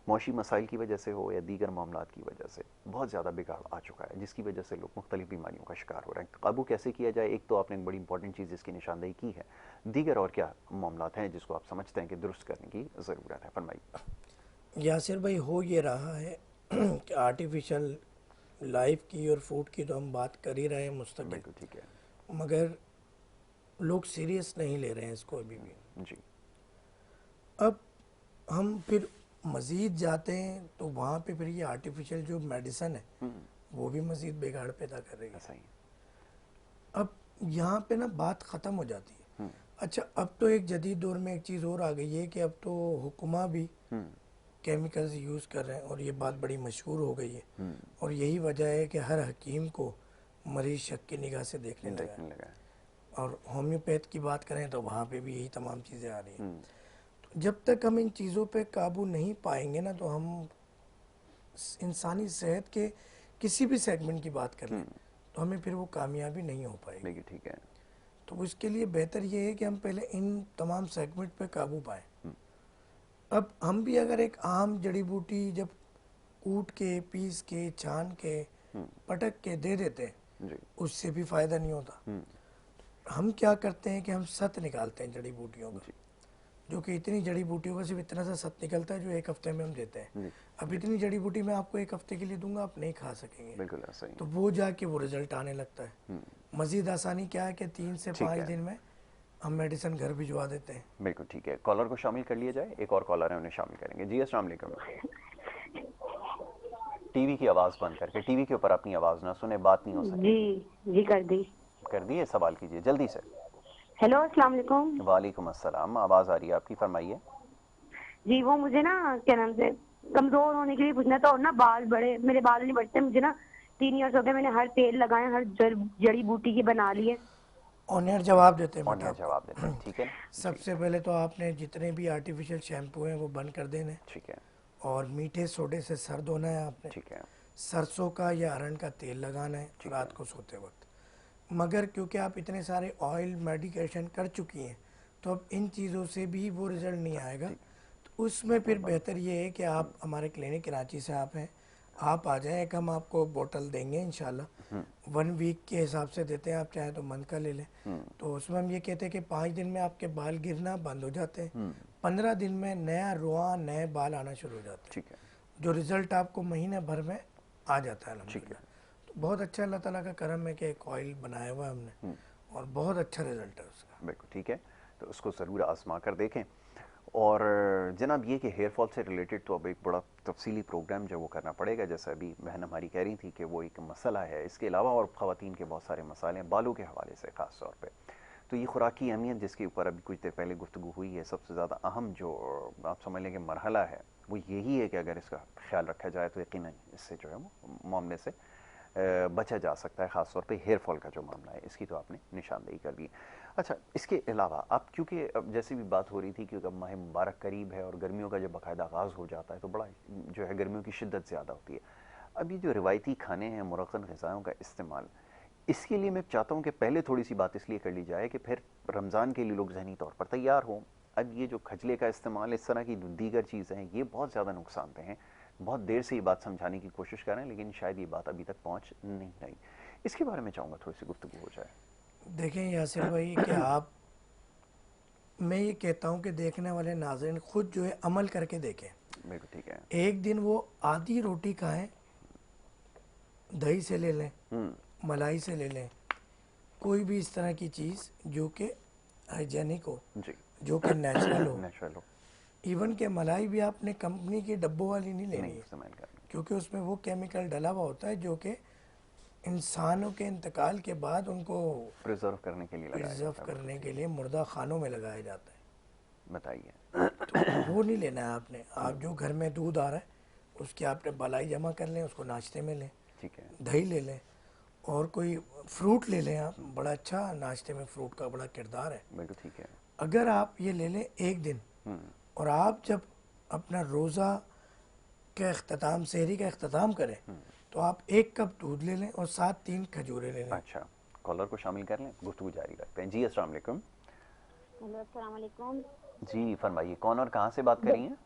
मौशी मसाइल की वजह से हो या दीगर मामलात की वजह से बहुत ज़्यादा बिगाड़ आ चुका है, जिसकी वजह से लोग मुख्तलिफ बीमारियों का शिकार हो रहे हैं। काबू कैसे किया जाए, एक तो आपने एक बड़ी इंपॉर्टेंट चीज़ जिसकी निशानदेही की है, दीगर और क्या मामलात हैं जिसको आप समझते हैं कि दुरुस्त करने की ज़रूरत है, फरमाइए। यासिर भाई, हो ये रहा है कि आर्टिफिशियल लाइफ की और फूड की तो हम बात कर ही रहे हैं मुस्तकिल, बिल्कुल ठीक है। मगर लोग सीरियस नहीं ले रहे हैं इसको अभी भी। जी। अब हम फिर मज़ीद जाते हैं तो वहाँ पे फिर ये आर्टिफिशियल जो मेडिसन है वो भी मज़ीद बिगाड़ पैदा कर रही है। ऐसा ही। अब यहाँ पे ना बात ख़त्म हो जाती है। अच्छा, अब तो एक जदीद दौर में एक चीज़ और आ गई है कि अब तो हुक्मा भी केमिकल्स यूज़ कर रहे हैं, और ये बात बड़ी मशहूर हो गई है। और यही वजह है कि हर हकीम को मरीज शक की निगाह से देखने लगा है। और होम्योपैथ की बात करें तो वहाँ पे भी यही तमाम चीज़ें आ रही हैं। तो जब तक हम इन चीज़ों पे काबू नहीं पाएंगे ना, तो हम इंसानी सेहत के किसी भी सेगमेंट की बात कर लें तो हमें फिर वो कामयाबी नहीं हो पाएगी। ठीक है। तो उसके लिए बेहतर ये है कि हम पहले इन तमाम सेगमेंट पे काबू पाएं। अब हम भी अगर एक आम जड़ी बूटी जब कूट के, पीस के, छान के, पटक के दे देते हैं, उससे भी फ़ायदा नहीं होता। हम क्या करते हैं कि हम सत निकालते हैं जड़ी बूटियों का, जो कि इतनी जड़ी बूटियों का सिर्फ इतना सा सत निकलता है जो एक हफ्ते में हम देते हैं। अब इतनी जड़ी बूटी मैं आपको एक हफ्ते के लिए दूंगा, आप नहीं खा सकेंगे। बिल्कुल ऐसा ही। तो वो जाके वो रिजल्ट आने लगता है। मज़ीद आसानी क्या है कि 3 से ठीक 5 है। दिन में हम मेडिसिन घर भिजवा देते हैं। बिल्कुल ठीक है, कॉलर को शामिल कर लिया जाए। एक और कॉलर है, उन्हें शामिल करेंगे। जी अस्सलाम वालेकुम। टीवी की आवाज़ बंद करके, टीवी के ऊपर अपनी आवाज़ ना सुने, बात नहीं हो जी सकेगी। जी कर दी। कर दिए, सवाल कीजिए जल्दी से। हेलो अस्सलाम वालेकुम। वालेकुम अस्सलाम, आवाज़ आ रही है आपकी, फरमाइए। जी वो मुझे ना क्या नाम से कमजोर होने के लिए पूछना था, और ना बाल बड़े, मेरे बाल नहीं बढ़ते। मुझे ना 3 इयर्स हो गए, मैंने हर तेल लगाए, हर जड़ी बूटी के बना लिए। ऑनियर जवाब देते हैं बेटा ऑनियर जवाब देते हैं, आपको। ठीक है ना? जी, सबसे पहले तो आपने जितने भी आर्टिफिशियल शैम्पू हैं वो बंद कर देने, ठीक है। और मीठे सोडे से सर धोना है आपने। ठीक है। सरसों का या अरंड का तेल लगाना है ठीक रात है। को सोते वक्त। मगर क्योंकि आप इतने सारे ऑयल मेडिकेशन कर चुकी हैं, तो अब इन चीज़ों से भी वो रिज़ल्ट नहीं आएगा। तो उसमें फिर बेहतर ये है कि आप हमारे क्लिनिक कराची से आप हैं, आप आ जाएं, एक हम आपको बोतल देंगे इंशाल्लाह। 1 वीक के हिसाब से देते हैं, आप चाहें तो मंथ का ले लें। तो उसमें हम ये कहते हैं कि 5 दिन में आपके बाल गिरना बंद हो जाते हैं, 15 दिन में नया रुआ नए बाल आना शुरू हो जाते हैं, ठीक है। जो रिज़ल्ट आपको महीने भर में आ जाता है ठीक अल्हम्दुलिल्लाह। तो बहुत अच्छा अल्लाह ताला का करम है कि एक ऑयल बनाया हुआ है हमने, और बहुत अच्छा रिज़ल्ट है उसका। बिल्कुल ठीक है, तो उसको ज़रूर आजमा कर देखें। और जनाब ये कि हेयर फॉल से रिलेटेड तो अब एक बड़ा तफसीली प्रोग्राम जो वो करना पड़ेगा, जैसे अभी बहन हमारी कह रही थी कि वो एक मसला है। इसके अलावा और ख़वातीन के बहुत सारे मसाले हैं बालों के हवाले से ख़ास तौर पे। तो ये खुराकी अहमियत जिसके ऊपर अभी कुछ देर पहले गुफ्तगू हुई है, सबसे ज़्यादा अहम जो आप समझ लें कि मरहला है वो यही है कि अगर इसका ख्याल रखा जाए तो यकीनन इससे जो है वो मामले से बचा जा सकता है। ख़ास तौर पे हेयर फॉल का जो मामला है इसकी तो आपने निशानदेही कर दी। अच्छा, इसके अलावा आप क्योंकि अब जैसे भी बात हो रही थी कि अब माह मुबारक करीब है और गर्मियों का जब बाकायदा आगाज़ हो जाता है तो बड़ा जो है गर्मियों की शिद्दत ज़्यादा होती है। अब ये जो रिवायती खाने हैं, मुरक्कन ग़िज़ाओं का इस्तेमाल, इसके लिए मैं चाहता हूँ कि पहले थोड़ी सी बात इसलिए कर ली जाए कि फिर रमज़ान के लिए लोग ज़हनी तौर पर तैयार हों। अब ये जो खजले का इस्तेमाल, इस तरह की दीगर चीज़ें हैं, ये बहुत ज़्यादा नुकसानदेह हैं। बहुत देर से ये बात समझाने की कोशिश कर रहे हैं, लेकिन शायद ये बात अभी तक पहुँच नहीं आई। इसके बारे में चाहूँगा थोड़ी सी गुफ्तगू हो जाए। देखें यासिर भाई कि आप, मैं ये कहता हूँ कि देखने वाले नाज़रीन खुद जो है अमल करके देखें। बिल्कुल ठीक है। एक दिन वो आधी रोटी खाएं, दही से ले लें, मलाई से ले लें, कोई भी इस तरह की चीज़ जो कि हाइजेनिक हो, जी, जो कि नेचुरल हो। नेचुरल हो, इवन के मलाई भी आपने कंपनी की डब्बों वाली नहीं लेनी नहीं है, इस्तेमाल करना। क्योंकि उसमें वो केमिकल डला हुआ होता है जो कि इंसानों के इंतकाल के बाद उनको प्रिजर्व करने के लिए लगाया प्रिजर्व जाता है। करने के लिए मुर्दा खानों में लगाया जाता है। बताइए। तो वो नहीं लेना है आपने। आप जो घर में दूध आ रहा है उसकी आपने बलाई जमा कर लें, उसको नाश्ते में लें। ठीक है। दही ले लें, और कोई फ्रूट ले लें आप, बड़ा अच्छा नाश्ते में फ्रूट का बड़ा किरदार है। बिल्कुल ठीक है। अगर आप ये ले लें एक दिन, और आप जब अपना रोज़ा का अख्ताम, सहरी का अख्ताम करें, तो आप 1 कप दूध ले लें और साथ 3 खजूरें ले लें। अच्छा, कॉलर को शामिल कर लें, गुफ्तगू जारी रखते हैं। जी अस्सलाम वालेकुम। हेलो अस्सलाम वालेकुम। जी फरमाइए, कौन और कहाँ से बात कर रही हैं?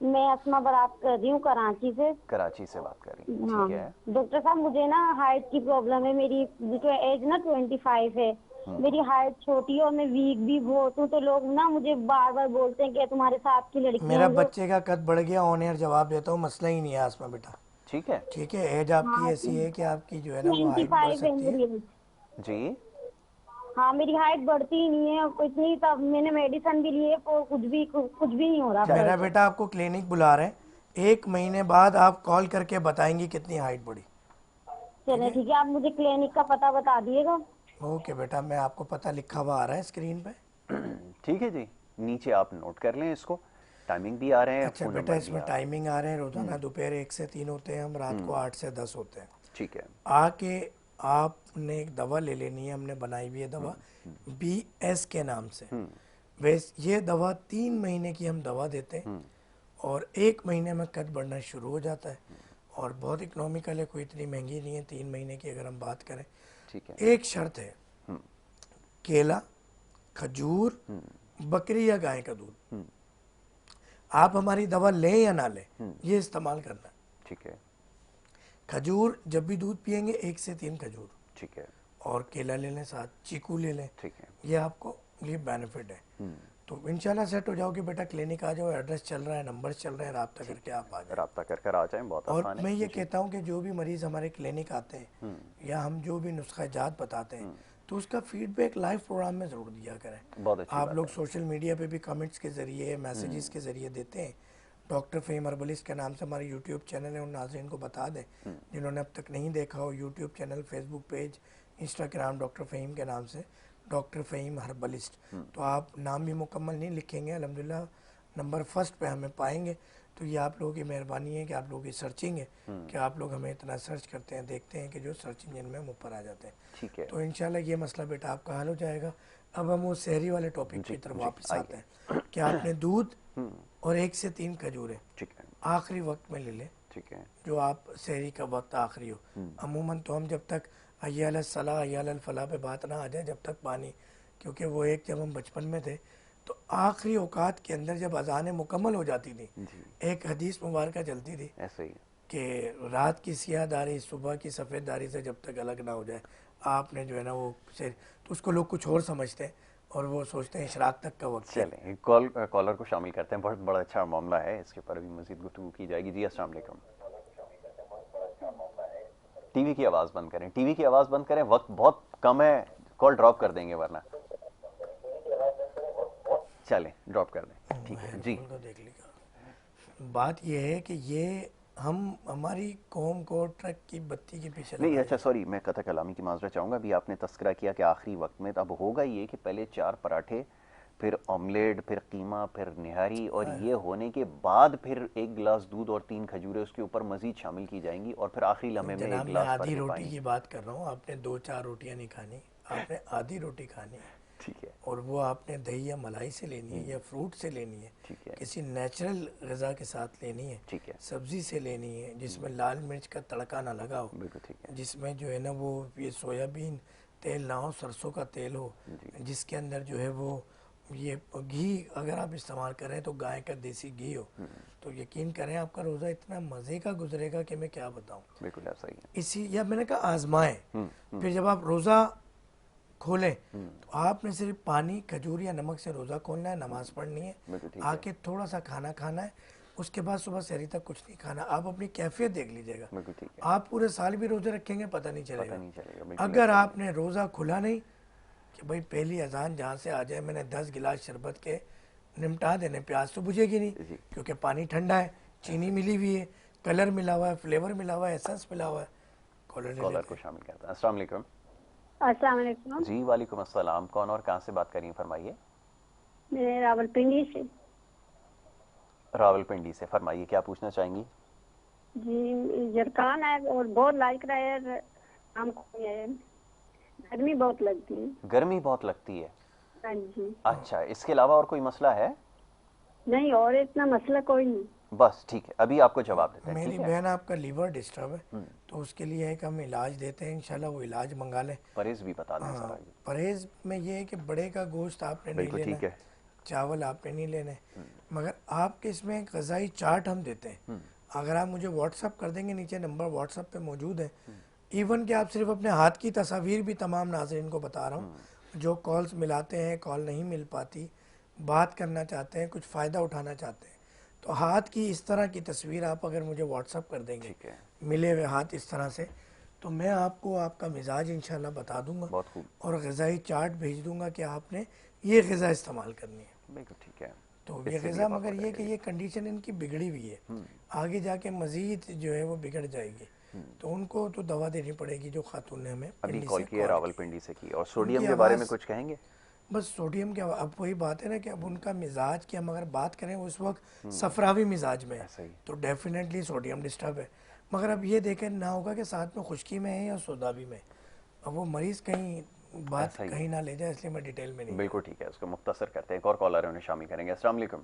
मैं अस्मा बात कर रही हूँ कराची से। कराची से बात कर रही हैं, हाँ ठीक है। डॉक्टर साहब, मुझे ना हाइट की प्रॉब्लम है। मेरी एज ना 25 है। मेरी हाइट छोटी है और मैं वीक भी बहुत हूँ। तो लोग ना मुझे बार बार बोलते हैं कि तुम्हारे साथ की लड़कियां मेरा हैं जो। बच्चे का कद बढ़ गया, ऑन एयर जवाब देता हूँ, मसला ही नहीं है आसमा बेटा। ठीक है। ठीक है, एज आपकी हाँ ऐसी है कि आपकी जो है ना वो हाइट 95 बढ़ है सकती है। मेरी age। जी, हाँ मेरी हाइट बढ़ती ही नहीं है कुछ नहीं। तब मैंने मेडिसिन भी लिए, कुछ भी नहीं हो रहा मेरा फर्क। बेटा आपको क्लिनिक बुला रहे हैं, 1 महीने बाद आप कॉल करके बताएंगी कितनी हाइट बढ़ी। चले ठीक है, आप मुझे क्लिनिक का पता बता दिएगा। ओके बेटा, मैं आपको पता लिखा हुआ आ रहा है स्क्रीन पे। ठीक है जी, नीचे आप नोट कर लें इसको। टाइमिंग भी आ रहे हैं, अच्छा फ़ोन बेटा, नंबर भी इसमें आ रहे हैं। टाइमिंग आ रहे हैं, रोज़ाना दोपहर 1 से 3 होते हैं हम, रात को 8 से 10 होते हैं। ठीक है। आके आपने एक दवा ले लेनी है, हमने बनाई हुई है दवा BS के नाम से। वैसे ये दवा 3 महीने की हम दवा देते हैं, और 1 महीने में कद बढ़ना शुरू हो जाता है, और बहुत इकोनॉमिकल है, कोई इतनी महंगी नहीं है 3 महीने की अगर हम बात करें। ठीक है। एक शर्त है, केला, खजूर, बकरी या गाय का दूध, आप हमारी दवा लें या ना लें, ये इस्तेमाल करना है। ठीक है। खजूर जब भी दूध पियेंगे 1 से 3 खजूर, ठीक है। और केला ले लें, साथ चीकू ले लें। ठीक है। ये आपको ये बेनिफिट है। तो इंशाल्लाह सेट हो जाओगे बेटा, क्लिनिक आ जाओ, एड्रेस चल रहा है, नंबर चल रहे हैं, रब्ता करके आप आ जाओ। रब्ता कर कर आ जाएं, बहुत और आसान है। मैं ये जी। कहता हूँ कि जो भी मरीज़ हमारे क्लिनिक आते हैं या हम जो भी नुस्खा जात बताते हैं तो उसका फीडबैक लाइव प्रोग्राम में ज़रूर दिया करें। बहुत अच्छी आप बात लोग है। सोशल मीडिया पे भी कमेंट्स के ज़रिए, मैसेजेस के ज़रिए देते हैं। डॉक्टर फ़हीम हर्बलिस्ट के नाम से हमारे यूट्यूब चैनल है, उन नाज़रीन को बता दें जिन्होंने अब तक नहीं देखा हो। YouTube channel, Facebook page, Instagram doctor Faheem के नाम से, डॉक्टर फ़हीम हर्बलिस्ट। तो आप नाम भी मुकम्मल नहीं लिखेंगे, अल्हम्दुलिल्लाह नंबर फर्स्ट पे हमें पाएंगे। तो ये आप लोगों की मेहरबानी है कि आप लोगों की सर्चिंग है कि आप लोग हमें इतना सर्च करते हैं, देखते हैं कि जो सर्च इंजन में हम ऊपर आ जाते हैं। ठीक है तो इंशाल्लाह ये मसला बेटा आपका हल हो जाएगा। अब हम वो शहरी वाले टॉपिक जी। की तरफ जी वापस आते आइए। हैं कि आपने दूध और 1 से 3 खजूरें ठीक है। आखिरी वक्त में ले लें, ठीक है। जो आप शहरी का वक्त आखिरी हो। अमूमन तो हम जब तक हय्या अलल सलाह हय्या अलल फलाह पे बात ना आ जाए जब तक पानी, क्योंकि वो एक जब हम बचपन में थे तो आखिरी औकात के अंदर जब अजानें मुकम्मल हो जाती थी, जी एक हदीस मुबारक चलती थी ऐसे ही। कि रात की सियाहदारी सुबह की सफ़ेददारी से जब तक अलग ना हो जाए, आपने जो है ना वो से, तो उसको लोग कुछ और समझते हैं और वो सोचते हैं इशराक तक का वक्त है। चलें, कॉलर को शामिल करते हैं। बहुत बड़ा अच्छा मामला है, इसके ऊपर अभी मज़ीद गुफ्तगू की जाएगी। जी अस्सलाम वालेकुम। टीवी की आवाज़ बंद करें, टीवी की आवाज़ बंद करें, वक्त बहुत कम है, कॉल ड्रॉप कर देंगे वरना। चलें ड्रॉप कर दें, ठीक है जी। हेडफोन तो देख लिया। बात यह है कि ये हम हमारी कौम को ट्रक की बत्ती के पीछे नहीं लगा अच्छा सॉरी, मैं कथा कलामी की माजरा चाहूँगा। अभी आपने तस्करा किया कि आखिरी वक्त में, अब होगा ये कि पहले 4 पराठे, फिर ऑमलेट, फिर कीमा, फिर निहारी, और ये होने के बाद फिर 1 गिलास दूध और 3 खजूरें उसके ऊपर मजीद शामिल की जाएंगी, और फिर आखिरी लम्हे में 1 जनाब, मैं गिलास आधी भर के रोटी पानी। की बात कर रहा हूँ। आपने 2-4 रोटियां नहीं खानी, आपने आधी रोटी खानी है। ठीक है। और वो आपने दही या मलाई से लेनी है या फ्रूट से लेनी है, ठीक है। किसी नेचुरल गज़ा के साथ लेनी है, ठीक है। सब्ज़ी से लेनी है जिसमें लाल मिर्च का तड़का ना लगा हो, बिल्कुल ठीक है। जिसमें जो है ना वो ये सोयाबीन तेल ना हो, सरसों का तेल हो, जिसके अंदर जो है वो ये घी अगर आप इस्तेमाल करें तो गाय का देसी घी हो, तो यकीन करें आपका रोज़ा इतना मज़े का गुजरेगा कि मैं क्या बताऊँ। बिल्कुल ऐसा ही है। इसी या मैंने कहा आजमाएं। फिर जब आप रोज़ा खोलें तो आपने सिर्फ पानी, खजूर या नमक से रोज़ा खोलना है, नमाज पढ़नी है, बिल्कुल ठीक है। आके थोड़ा सा खाना खाना है, उसके बाद सुबह सहरी तक कुछ नहीं खाना। आप अपनी कैफियत देख लीजिएगा, बिल्कुल ठीक है। आप पूरे साल भी रोज़े रखेंगे पता नहीं पता चलेगा। नहीं चलेगा, बिल्कुल अगर ऐसा ही है। आपने रोज़ा खुला नहीं कि भाई पहली अजान जहाँ से आ जाए मैंने 10 गिलास शरबत के निपटा देने, प्यास तो बुझेगी नहीं जी। क्योंकि पानी ठंडा है, चीनी मिली हुई है, कलर मिला हुआ है, फ्लेवर मिला हुआ है, एसेंस मिला हुआ है। कॉलर को शामिल करते हैं। अस्सलाम वालेकुम। अस्सलाम वालेकुम। जी वालेकुम अस्सलाम। कौन और कहाँ से बात कर रही हैं, फरमाइए। मैं रावलपिंडी से। रावलपिंडी से, फरमाइए क्या पूछना चाहेंगी। जी जरकान है और बहुत लाइक रहा है, हमको ये गर्मी बहुत लगती है। गर्मी बहुत लगती है। हाँ जी। अच्छा, इसके अलावा और कोई मसला है। नहीं और इतना मसला कोई नहीं। बस ठीक है, अभी आपको जवाब देते हैं। मेरी ठीक है। बहन आपका लीवर डिस्टर्ब है तो उसके लिए एक हम इलाज देते हैं, इंशाल्लाह वो इलाज मंगा लें। परहेज भी बता दें हाँ, सर जी। परहेज में ये है कि बड़े का गोश्त आपने नहीं बिल्कुल लेना ठीक है। चावल आपने नहीं लेने, मगर आपके इसमें एक ग़िज़ाई चार्ट हम देते हैं। अगर आप मुझे व्हाट्सअप कर देंगे, नीचे नंबर व्हाट्सअप पे मौजूद है। इवन कि आप सिर्फ अपने हाथ की तस्वीर भी तमाम नाज़रीन को बता रहा हूँ, जो कॉल्स मिलाते हैं, कॉल नहीं मिल पाती, बात करना चाहते हैं, कुछ फ़ायदा उठाना चाहते हैं, तो हाथ की इस तरह की तस्वीर आप अगर मुझे व्हाट्सअप कर देंगे, ठीक है। मिले हुए हाथ इस तरह से, तो मैं आपको आपका मिजाज इंशाल्लाह बता दूंगा बहुत खूब। और ग़िज़ाई चार्ट भेज दूंगा कि आपने ये ग़िज़ा इस्तेमाल करनी है। बिल्कुल ठीक है। तो ये इससे भी ग़िज़ा, आप मगर ये कि बताएंगे। ये कंडीशन इनकी बिगड़ी हुई है, आगे जाके मज़ीद जो है वो बिगड़ जाएगी, तो उनको तो दवा देनी पड़ेगी। जो खातून ने हमें अभी पिंडी कॉल से किया कॉल की, रावलपिंडी से की, और सोडियम उनकी के बारे में आवाज़ कुछ कहेंगे। बस सोडियम क्या, अब वही बात है ना कि अब उनका मिजाज की हम अगर बात करें उस वक्त सफरावी मिजाज में है, ऐसा ही। तो डेफिनेटली सोडियम डिस्टर्ब है। मगर अब ये देखें ना होगा कि साथ में खुश्की में है या सोदाबी में, अब वो मरीज कहीं बात ऐसा ही कहीं ना ले जाए, इसलिए मैं डिटेल में नहीं। बिल्कुल ठीक है, उसको मुख्तसर करते हैं। एक और कॉलर है, उन्हें शामिल करेंगे। अस्सलाम वालेकुम।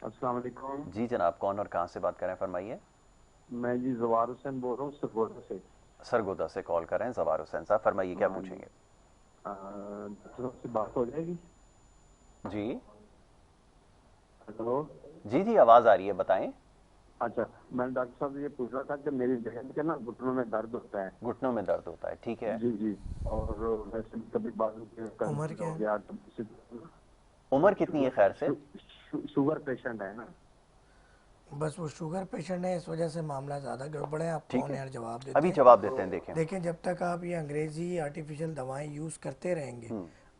अस्सलाम वालेकुम। जी जनाब, कौन और कहाँ से बात कर रहे हैं, फरमाइए। मैं जी जवार हुसैन बोल रहा हूँ सरगोदा से। सरगोदा से कॉल कर रहे हैं जवार हुसैन साहब, फरमाइए क्या पूछेंगे। डॉक्टर से बात हो जाएगी। जी हेलो। जी जी आवाज़ आ रही है, बताएं। अच्छा, मैं डॉक्टर साहब ये पूछ रहा था कि मेरी बहन के ना घुटनों में दर्द होता है। घुटनों में दर्द होता है, ठीक है। जी जी, और वैसे भी कभी बाजू के उम्र क्या है? हो गया, कभी उम्र कितनी है खैर से? शुगर पेशेंट है ना। बस वो शुगर पेशेंट है, इस वजह से मामला ज़्यादा गड़बड़ है। आप ठीक कौन है, यार जवाब देते अभी हैं? जवाब देते हैं। देखें, देखें, जब तक आप ये अंग्रेज़ी आर्टिफिशियल दवाएं यूज़ करते रहेंगे,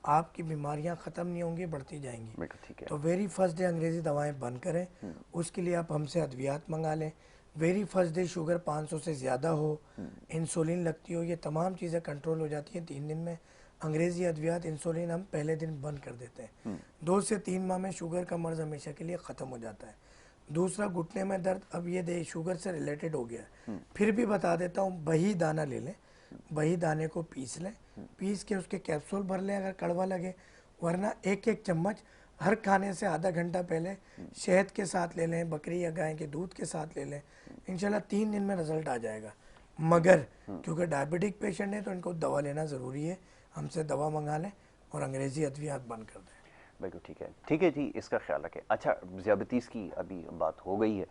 आपकी बीमारियां ख़त्म नहीं होंगी, बढ़ती जाएंगी। बिल्कुल ठीक है। तो वेरी फर्स्ट डे अंग्रेज़ी दवाएं बंद करें, उसके लिए आप हमसे अद्वियात मंगा लें। वेरी फर्स्ट डे शुगर 500 से ज़्यादा हो, इंसुलिन लगती हो, ये तमाम चीज़ें कंट्रोल हो जाती हैं 3 दिन में। अंग्रेज़ी अद्वियात इंसुलिन हम पहले दिन बंद कर देते हैं। 2 से 3 माह में शुगर का मर्ज़ हमेशा के लिए ख़त्म हो जाता है। दूसरा, घुटने में दर्द, अब ये दे शुगर से रिलेटेड हो गया है, फिर भी बता देता हूँ, बही दाना ले लें, बही दाने को पीस लें, पीस के उसके कैप्सूल भर लें अगर कड़वा लगे, वरना एक एक चम्मच हर खाने से आधा घंटा पहले शहद के साथ ले लें, बकरी या गाय के दूध के साथ ले लें। इंशाल्लाह 3 दिन में रिजल्ट आ जाएगा। मगर क्योंकि डायबिटिक पेशेंट है तो इनको दवा लेना ज़रूरी है, हमसे दवा मंगा लें और अंग्रेज़ी अद्वियात बंद कर दें। बिल्कुल ठीक है जी, इसका ख्याल रखें। अच्छा, ज़ियाबतीस की अभी बात हो गई है,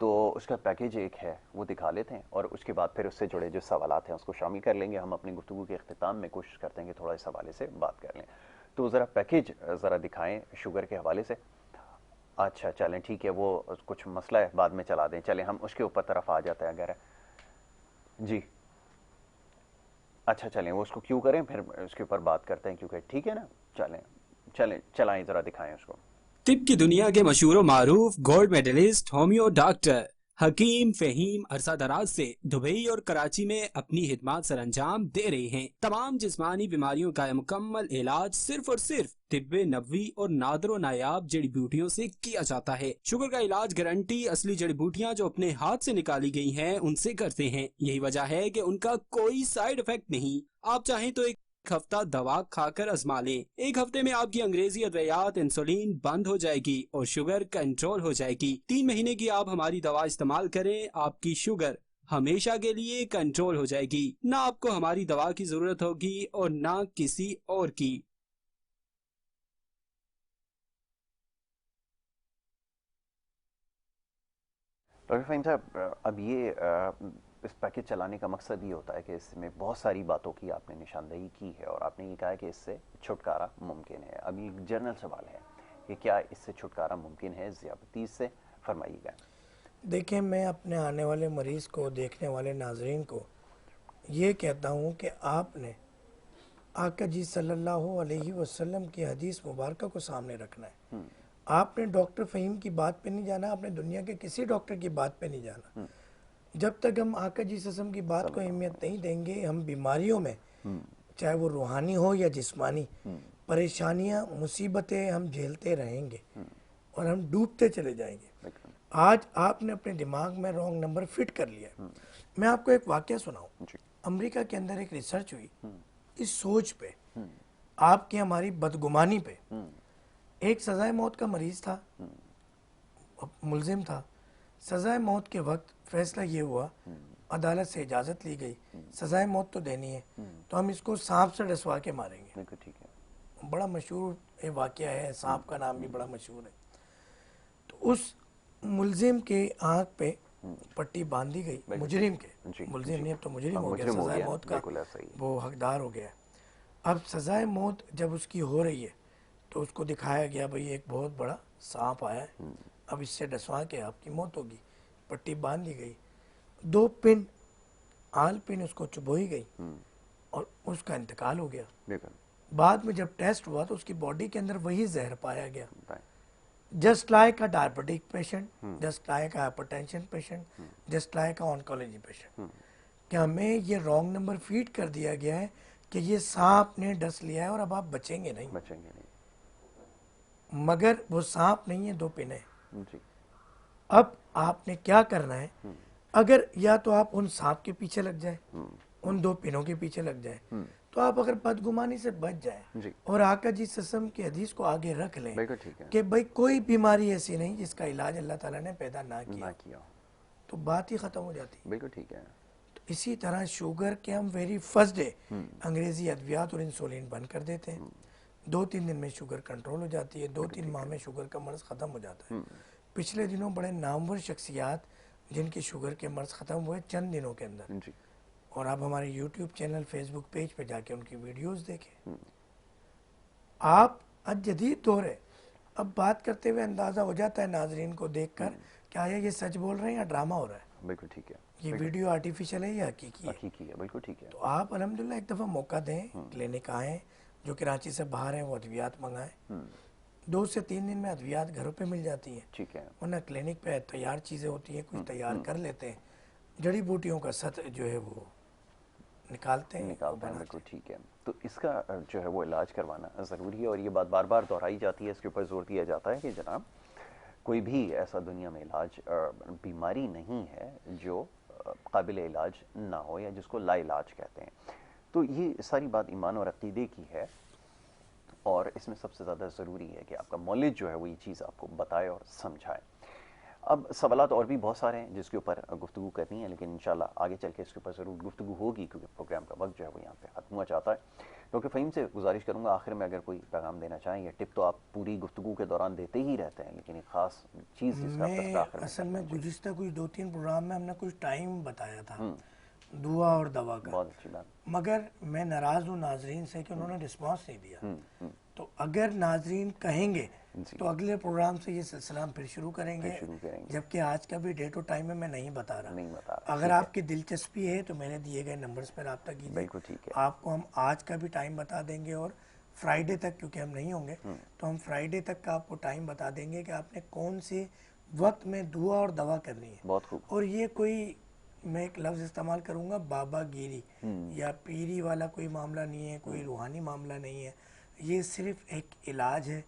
तो उसका पैकेज एक है, वो दिखा लेते हैं और उसके बाद फिर उससे जुड़े जो सवालात हैं उसको शामिल कर लेंगे। हम अपनी गुफ्तगू के अख्तिताम में कोशिश करते हैं कि थोड़ा इस हवाले से बात कर लें। तो ज़रा पैकेज ज़रा दिखाएं शुगर के हवाले से। अच्छा चलें, ठीक है, वो कुछ मसला है, बाद में चला दें। चलें, हम उसके ऊपर तरफ आ जाते हैं अगर जी। अच्छा चलें, वो उसको क्यों करें, फिर उसके ऊपर बात करते हैं, क्योंकि ठीक है ना। चलाएं, ज़रा दिखाएं उसको। तिब की दुनिया के मशहूर मारूफ गोल्ड मेडलिस्ट होम्यो डॉक्टर हकीम फहीम अरसा दराज से दुबई और कराची में अपनी खिदमत सर अंजाम दे रहे हैं। तमाम जिस्मानी बीमारियों का मुकम्मल इलाज सिर्फ और सिर्फ तिब्बे नबवी और नादरो नायाब जड़ी बूटियों से किया जाता है। शुगर का इलाज गारंटी असली जड़ी बूटियाँ जो अपने हाथ से निकाली गई हैं उनसे करते हैं। यही वजह है कि उनका कोई साइड इफेक्ट नहीं। आप चाहें तो एक हफ्ता दवा खाकर आजमा लें। एक हफ्ते में आपकी अंग्रेजी अद्वियात इंसुलिन बंद हो जाएगी और शुगर कंट्रोल हो जाएगी। 3 महीने की आप हमारी दवा इस्तेमाल करें, आपकी शुगर हमेशा के लिए कंट्रोल हो जाएगी। ना आपको हमारी दवा की जरूरत होगी और ना किसी और की। डॉक्टर फ़हीम साहब, अब ये इस पैकेज चलाने का मकसद ये होता है कि इसमें बहुत सारी बातों की आपने निशानदेही की है और आपने ये कहा है कि इससे छुटकारा मुमकिन है। अब ये जनरल सवाल है कि क्या इससे छुटकारा मुमकिन है ज़ियाबतीस से? फरमाइएगा। देखें, मैं अपने आने वाले मरीज़ को, देखने वाले नाजरीन को ये कहता हूँ कि आपने आका जी सल्लल्लाहु अलैहि वसल्लम की हदीस मुबारक को सामने रखना है। आपने डॉक्टर फ़हीम की बात पे नहीं जाना, आपने दुनिया के किसी डॉक्टर की बात पे नहीं जाना। जब तक हम आका जी सल्लम की बात को अहमियत नहीं देंगे, हम बीमारियों में, चाहे वो रूहानी हो या जिस्मानी, परेशानियां, मुसीबतें हम झेलते रहेंगे और हम डूबते चले जाएंगे। आज आपने अपने दिमाग में रॉन्ग नंबर फिट कर लिया। मैं आपको एक वाकया सुनाऊं। अमेरिका के अंदर एक रिसर्च हुई इस सोच पे, आपकी हमारी बदगुमानी पे। एक सजाए मौत का मरीज था, मुलजिम था। सजाए मौत के वक्त फैसला ये हुआ, अदालत से इजाज़त ली गई, सजाए मौत तो देनी है तो हम इसको सांप से डसवा के मारेंगे। ठीक है, बड़ा मशहूर ये वाकया है, सांप का नाम भी बड़ा मशहूर है। तो उस मुलजिम के आँख पे पट्टी बांधी गई, मुजरिम के, मुलजिम नहीं अब तो मुजरिम हो गया, सजाए मौत का वो हकदार हो गया। अब सजाए मौत जब उसकी हो रही है तो उसको दिखाया गया, भाई एक बहुत बड़ा सांप आया है, अब इससे डसवा के आपकी मौत होगी। पट्टी बांध दी गई, 2 पिन, आल पिन उसको चुभोई गई और उसका इंतकाल हो गया। बाद में जब टेस्ट हुआ तो उसकी बॉडी के अंदर वही जहर पाया गया। जस्ट लाइक अ डायबिटिक पेशेंट, जस्ट लाइक अ हाइपरटेंशन पेशेंट, जस्ट लाइक अ ऑन्कोलॉजी पेशेंट। क्या हमें ये रॉन्ग नंबर फीड कर दिया गया है कि ये सांप ने डस लिया है और अब आप बचेंगे नहीं। मगर वो सांप नहीं है, 2 पिन है। अब आपने क्या करना है, अगर या तो आप उन सांप के पीछे लग जाए, उन 2 पिनों के पीछे लग जाए, तो आप अगर बदगुमानी से बच जाए और आका जी सल्लम की हदीस को आगे रख लें कि भाई कोई बीमारी ऐसी नहीं जिसका इलाज अल्लाह ताला ने पैदा ना किया, तो बात ही खत्म हो जाती। बिल्कुल ठीक है। तो इसी तरह शुगर के हम वेरी फर्स्ट डे अंग्रेजी अद्वियात और इंसुलिन बंद कर देते हैं। 2-3 दिन में शुगर कंट्रोल हो जाती है, 2-3 माह में शुगर का मर्ज ख़त्म हो जाता है। पिछले दिनों बड़े नामवर शख्सियात जिनकी शुगर के मर्ज ख़त्म हुए चंद दिनों के अंदर, और आप हमारे यूट्यूब चैनल, फेसबुक पेज पे जाके उनकी वीडियोस देखें। आप आज जदीद दौर है, अब बात करते हुए अंदाज़ा हो जाता है नाजरीन को देखकर क्या ये सच बोल रहे हैं या ड्रामा हो रहा है, बिल्कुल ठीक है, ये वीडियो आर्टिफिशियल है या हकीकी है। हकीकी है, बिल्कुल ठीक है। तो आप अल्हम्दुलिल्लाह एक दफ़ा मौका दें, क्लिनिक आएँ, जो कराची से बाहर हैं वो अद्वियात मंगाएं, 2 से 3 दिन में अद्वियात घरों पे मिल जाती हैं, ठीक है, वरना क्लिनिक पे तैयार चीज़ें होती हैं, कुछ तैयार कर लेते हैं, जड़ी बूटियों का सत जो है वो निकालते हैं। बिल्कुल ठीक है। तो इसका जो है वो इलाज करवाना ज़रूरी है, और ये बात बार बार दोहराई जाती है, इसके ऊपर जोर दिया जाता है कि जनाब कोई भी ऐसा दुनिया में इलाज बीमारी नहीं है जो काबिल इलाज ना हो या जिसको लाइलाज कहते हैं। तो ये सारी बात ईमान और अक़ीदे की है, और इसमें सबसे ज़्यादा ज़रूरी है कि आपका मौलिद जो है वो ये चीज़ आपको बताए और समझाए। अब सवालात और भी बहुत सारे हैं जिसके ऊपर गुफ्तगू करनी है, लेकिन इंशाल्लाह आगे चल के इसके ऊपर ज़रूर गुफ्तगू होगी, क्योंकि प्रोग्राम का वक्त जो है वो यहाँ पे ख़त्म हुआ चाहता है। डॉक्टर फ़हीम से गुजारिश करूँगा आखिर में अगर कोई पैगाम देना चाहें, या टिप तो आप पूरी गुफ्तगू के दौरान देते ही रहते हैं, लेकिन एक ख़ास चीज़ जिसका मैं असल में गुज़िश्ता कुछ 2-3 प्रोग्राम में हमने कुछ टाइम बताया था दुआ और दवा का, बहुत अच्छी बात, मगर मैं नाराज़ हूँ नाजरीन से कि उन्होंने रिस्पांस नहीं दिया। तो अगर नाजरीन कहेंगे तो अगले प्रोग्राम से ये सिलसिला हम फिर शुरू करेंगे, जबकि आज का भी डेट और टाइम है मैं नहीं बता रहा। अगर आपकी दिलचस्पी है तो मेरे दिए गए नंबर्स पर रब्ता कीजिए, बिल्कुल ठीक है। आपको हम आज का भी टाइम बता देंगे, और फ्राइडे तक, क्योंकि हम नहीं होंगे तो हम फ्राइडे तक का आपको टाइम बता देंगे कि आपने कौन से वक्त में दुआ और दवा करनी है। बहुत खूब। और ये कोई, मैं एक लफ्ज़ इस्तेमाल करूँगा, बाबागिरी या पीरी वाला कोई मामला नहीं है, कोई रूहानी मामला नहीं है, ये सिर्फ एक इलाज है,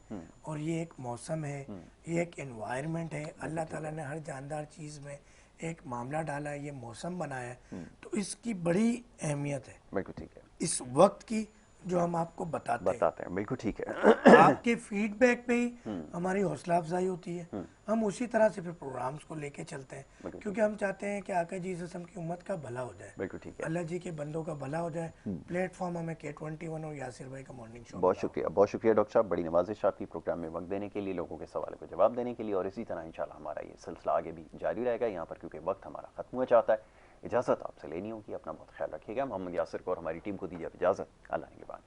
और ये एक मौसम है, ये एक एनवायरनमेंट है। अल्लाह ताला ने हर जानदार चीज़ में एक मामला डाला है, ये मौसम बनाया है, तो इसकी बड़ी अहमियत है, बिल्कुल ठीक है, इस वक्त की जो हम आपको बताते हैं। बिल्कुल ठीक है। आपके फीडबैक पे ही हमारी हौसला अफजाई होती है, हम उसी तरह से फिर प्रोग्राम्स को लेके चलते हैं, क्योंकि हम चाहते हैं कि आका जी की उम्मत का भला हो जाए, बिल्कुल ठीक है, अल्लाह जी के बंदों का भला हो जाए। प्लेटफॉर्म हमें K21 और यासिर भाई का मॉर्निंग शो। बहुत शुक्रिया डॉक्टर साहब, बड़ी नवाजिश आपकी प्रोग्राम में वक्त देने के लिए, लोगों के सवालों को जवाब देने के लिए, और इसी तरह इंशाल्लाह हमारा ये सिलसिला आगे भी जारी रहेगा यहाँ पर, क्योंकि वक्त हमारा खत्म हुआ चाहता है। इजाज़त आपसे लेनी होगी, अपना बहुत ख्याल रखिएगा। मोहम्मद यासिर को और हमारी टीम को दीजिए इजाज़त, अल्लाह निगहबान।